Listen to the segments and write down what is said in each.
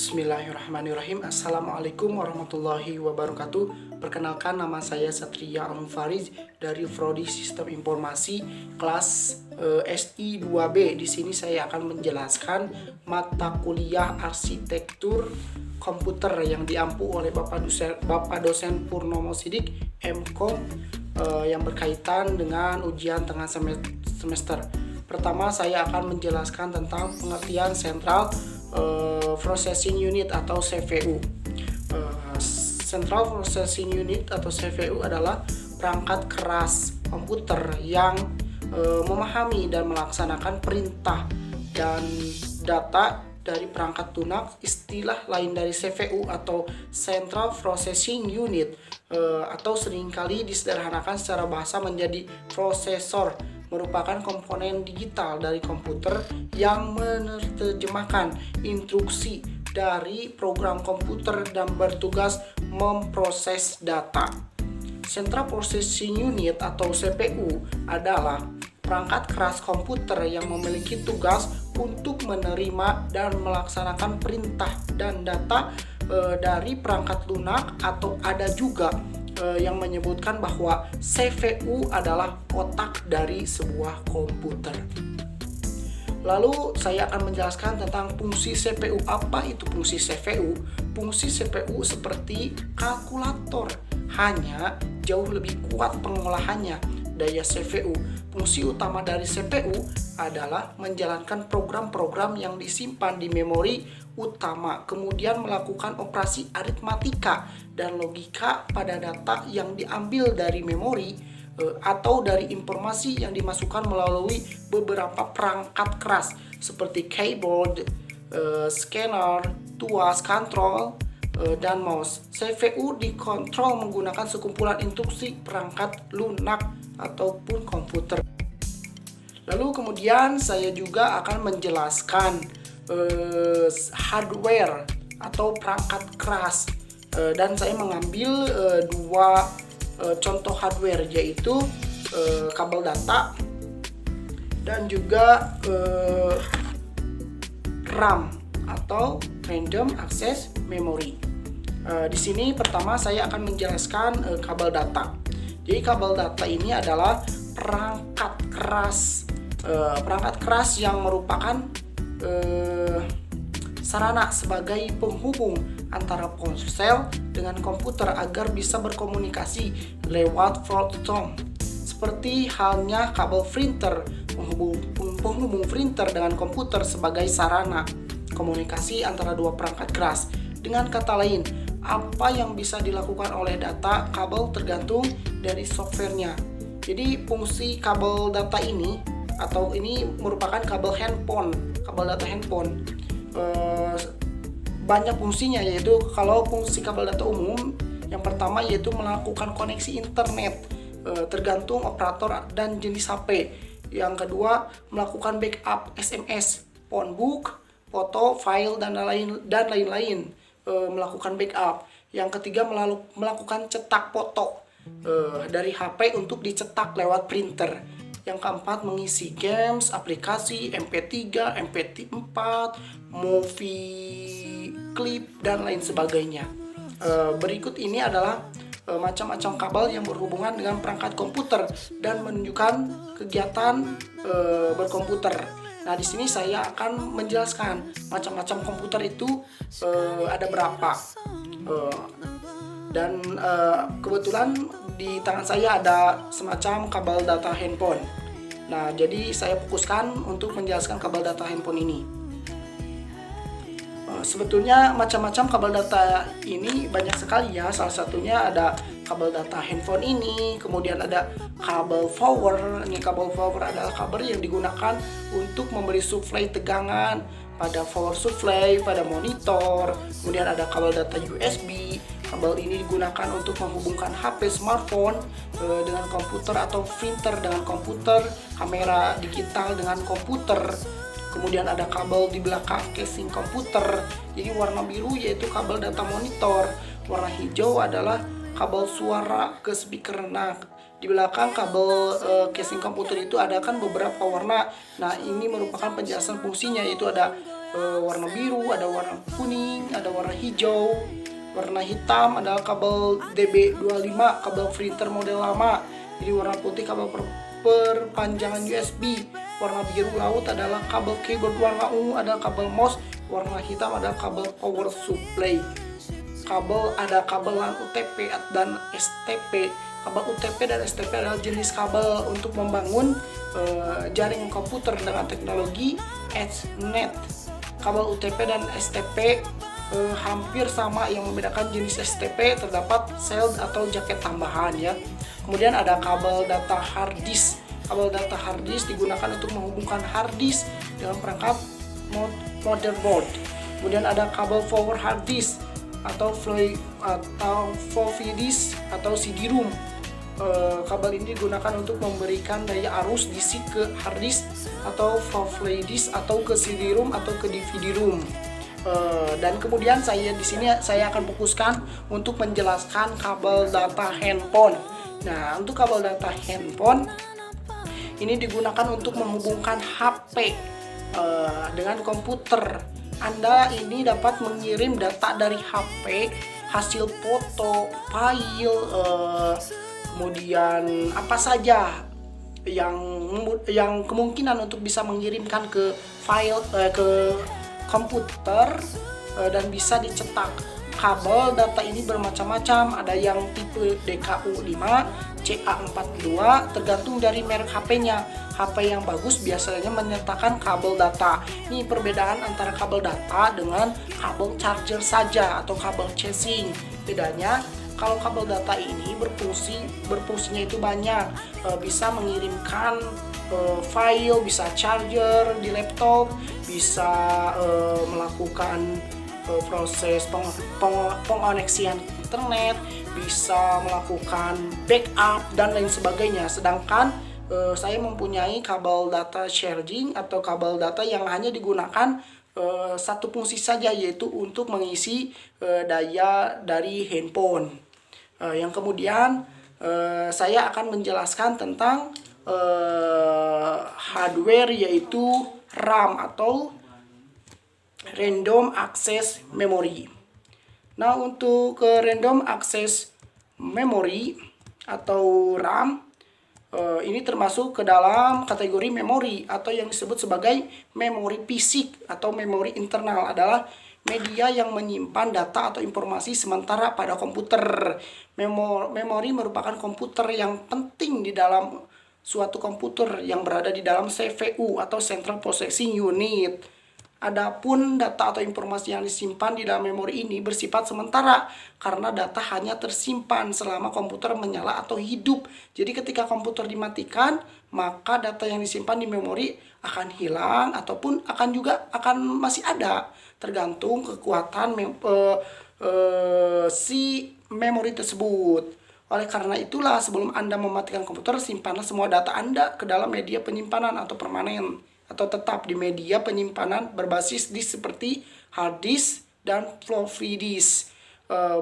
Bismillahirrahmanirrahim. Assalamualaikum warahmatullahi wabarakatuh. Perkenalkan, nama saya Satria Al-Mufariz dari Prodi Sistem Informasi kelas SI 2B. Di sini saya akan menjelaskan mata kuliah arsitektur komputer yang diampu oleh Bapak dosen Purnomo Sidik MKom yang berkaitan dengan ujian tengah semester. Pertama, saya akan menjelaskan tentang pengertian Central Processing Unit atau CPU. Central Processing Unit atau CPU adalah perangkat keras komputer yang memahami dan melaksanakan perintah dan data dari perangkat lunak. Istilah lain dari CPU atau Central Processing Unit atau seringkali disederhanakan secara bahasa menjadi prosesor, merupakan komponen digital dari komputer yang menerjemahkan instruksi dari program komputer dan bertugas memproses data. Central Processing Unit atau CPU adalah perangkat keras komputer yang memiliki tugas untuk menerima dan melaksanakan perintah dan data dari perangkat lunak, atau ada juga yang menyebutkan bahwa CPU adalah otak dari sebuah komputer. Lalu saya akan menjelaskan tentang fungsi CPU. Apa itu fungsi CPU? Fungsi CPU seperti kalkulator, hanya jauh lebih kuat pengolahannya. Daya CPU. Fungsi utama dari CPU adalah menjalankan program-program yang disimpan di memori utama, kemudian melakukan operasi aritmatika dan logika pada data yang diambil dari memori atau dari informasi yang dimasukkan melalui beberapa perangkat keras seperti keyboard, scanner, tuas, kontrol, dan mouse. CPU dikontrol menggunakan sekumpulan instruksi perangkat lunak ataupun komputer. Lalu kemudian saya juga akan menjelaskan hardware atau perangkat keras, dan saya mengambil dua contoh hardware, yaitu kabel data dan juga RAM atau Random Access Memory. Di sini pertama saya akan menjelaskan kabel data. Jadi kabel data ini adalah perangkat keras yang merupakan sarana sebagai penghubung antara ponsel dengan komputer agar bisa berkomunikasi lewat photon. Seperti halnya kabel printer, penghubung printer dengan komputer sebagai sarana komunikasi antara dua perangkat keras. Dengan kata lain, apa yang bisa dilakukan oleh data kabel tergantung dari softwarenya. Jadi fungsi kabel data ini, atau ini merupakan kabel data handphone. Banyak fungsinya, yaitu kalau fungsi kabel data umum, yang pertama yaitu melakukan koneksi internet, tergantung operator dan jenis HP. Yang kedua, melakukan backup SMS, phonebook, foto, file, dan lain-lain, melakukan backup. Yang ketiga, melakukan cetak foto dari HP untuk dicetak lewat printer. Yang keempat, mengisi games, aplikasi, MP3, MP4, movie, klip, dan lain sebagainya. Berikut ini adalah macam-macam kabel yang berhubungan dengan perangkat komputer dan menunjukkan kegiatan berkomputer. Nah, di sini saya akan menjelaskan macam-macam komputer itu ada berapa. Dan kebetulan di tangan saya ada semacam kabel data handphone. Nah, jadi saya fokuskan untuk menjelaskan kabel data handphone ini. Sebetulnya macam-macam kabel data ini banyak sekali ya. Salah satunya ada kabel data handphone ini, kemudian ada kabel power. Ini kabel power adalah kabel yang digunakan untuk memberi suplai tegangan pada power supply, pada monitor. Kemudian ada kabel data USB. Kabel ini digunakan untuk menghubungkan HP smartphone dengan komputer, atau printer dengan komputer, kamera digital dengan komputer. Kemudian ada kabel di belakang casing komputer. Jadi warna biru yaitu kabel data monitor. Warna hijau adalah kabel suara ke speaker. Nah, di belakang kabel casing komputer itu ada kan beberapa warna. Nah, ini merupakan penjelasan fungsinya, yaitu ada warna biru, ada warna kuning, ada warna hijau, warna hitam adalah kabel DB25, kabel printer model lama. Jadi warna putih kabel perpanjangan USB, warna biru laut adalah kabel keyboard, warna ungu adalah kabel mouse, warna hitam adalah kabel power supply. Ada kabel LAN UTP dan STP. Kabel UTP dan STP adalah jenis kabel untuk membangun jaringan komputer dengan teknologi Ethernet. Kabel UTP dan STP hampir sama, yang membedakan jenis STP terdapat sel atau jaket tambahan ya. Kemudian ada kabel data hard disk. Kabel data hard disk digunakan untuk menghubungkan hard disk dengan perangkat motherboard. Kemudian ada kabel power hard disk atau floppy disk atau CD-ROM. Kabel ini digunakan untuk memberikan daya arus DC ke hard disk atau floppy disk atau ke CD-ROM atau ke DVD-ROM. Dan kemudian di sini saya akan fokuskan untuk menjelaskan kabel data handphone. Nah, untuk kabel data handphone ini digunakan untuk menghubungkan HP dengan komputer. Anda ini dapat mengirim data dari HP, hasil foto, file, kemudian apa saja yang kemungkinan untuk bisa mengirimkan ke file ke komputer dan bisa dicetak. Kabel data ini bermacam-macam, ada yang tipe DKU5, CA42, tergantung dari merek HP-nya. HP yang bagus biasanya menyertakan kabel data. Ini perbedaan antara kabel data dengan kabel charger saja atau kabel casing. Bedanya, kalau kabel data ini berfungsinya itu banyak, bisa mengirimkan file, bisa charger di laptop, bisa melakukan proses pengoneksian internet, bisa melakukan backup dan lain sebagainya. Sedangkan saya mempunyai kabel data charging atau kabel data yang hanya digunakan satu fungsi saja, yaitu untuk mengisi daya dari handphone. Yang kemudian saya akan menjelaskan tentang hardware, yaitu RAM atau Random Access Memory. Nah, untuk Random Access Memory atau RAM ini termasuk ke dalam kategori memori atau yang disebut sebagai memori fisik atau memori internal, adalah media yang menyimpan data atau informasi sementara pada komputer. Memori merupakan komputer yang penting di dalam suatu komputer yang berada di dalam CPU atau Central Processing Unit. Adapun data atau informasi yang disimpan di dalam memori ini bersifat sementara karena data hanya tersimpan selama komputer menyala atau hidup. Jadi ketika komputer dimatikan, maka data yang disimpan di memori akan hilang ataupun akan masih ada, tergantung kekuatan si memori tersebut. Oleh karena itulah, sebelum Anda mematikan komputer, simpanlah semua data Anda ke dalam media penyimpanan atau permanen atau tetap di media penyimpanan berbasis disk seperti hard disk dan floppy disk.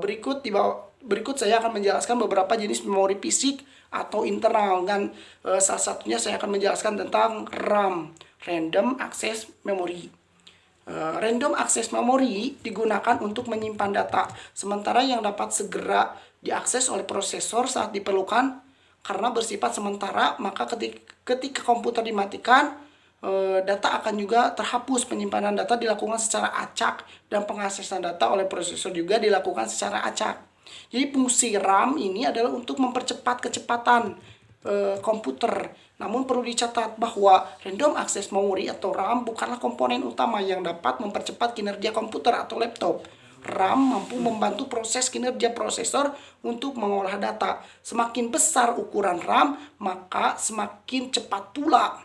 Berikut saya akan menjelaskan beberapa jenis memori fisik atau internal, dan salah satunya saya akan menjelaskan tentang RAM, Random Access Memory. Random Access Memory digunakan untuk menyimpan data sementara yang dapat segera diakses oleh prosesor saat diperlukan. Karena bersifat sementara, maka ketika komputer dimatikan, data akan juga terhapus. Penyimpanan data dilakukan secara acak dan pengaksesan data oleh prosesor juga dilakukan secara acak. Jadi fungsi RAM ini adalah untuk mempercepat kecepatan komputer. Namun perlu dicatat bahwa Random Access Memory atau RAM bukanlah komponen utama yang dapat mempercepat kinerja komputer atau laptop. RAM mampu membantu proses kinerja prosesor untuk mengolah data. Semakin besar ukuran RAM, maka semakin cepat pula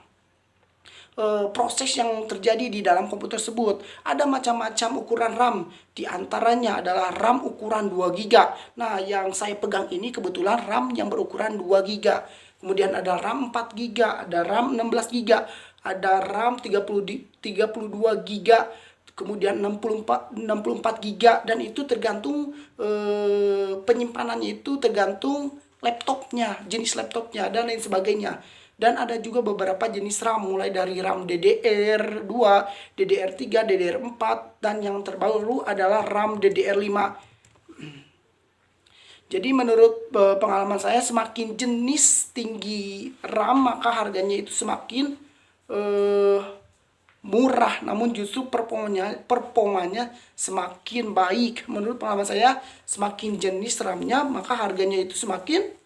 proses yang terjadi di dalam komputer tersebut. Ada macam-macam ukuran RAM, di antaranya adalah RAM ukuran 2 GB. Nah, yang saya pegang ini kebetulan RAM yang berukuran 2 GB. Kemudian ada RAM 4 GB, ada RAM 16 GB, ada RAM 32 GB, kemudian 64 GB, dan itu tergantung penyimpanannya, itu tergantung laptopnya, jenis laptopnya dan lain sebagainya. Dan ada juga beberapa jenis RAM, mulai dari RAM DDR2, DDR3, DDR4, dan yang terbaru adalah RAM DDR5. Jadi menurut pengalaman saya, semakin jenis tinggi RAM maka harganya itu semakin murah, namun justru performanya semakin baik. Menurut pengalaman saya, semakin jenis RAM-nya maka harganya itu semakin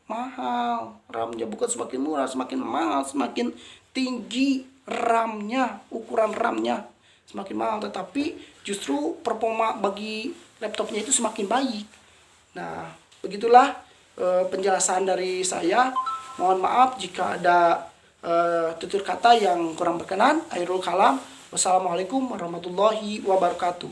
mahal. RAM-nya bukan semakin murah, semakin mahal, semakin tinggi RAM-nya, ukuran RAM-nya semakin mahal, tetapi justru performa bagi laptopnya itu semakin baik. Nah, begitulah penjelasan dari saya. Mohon maaf jika ada tutur kata yang kurang berkenan. Akhirul kalam. Wassalamualaikum warahmatullahi wabarakatuh.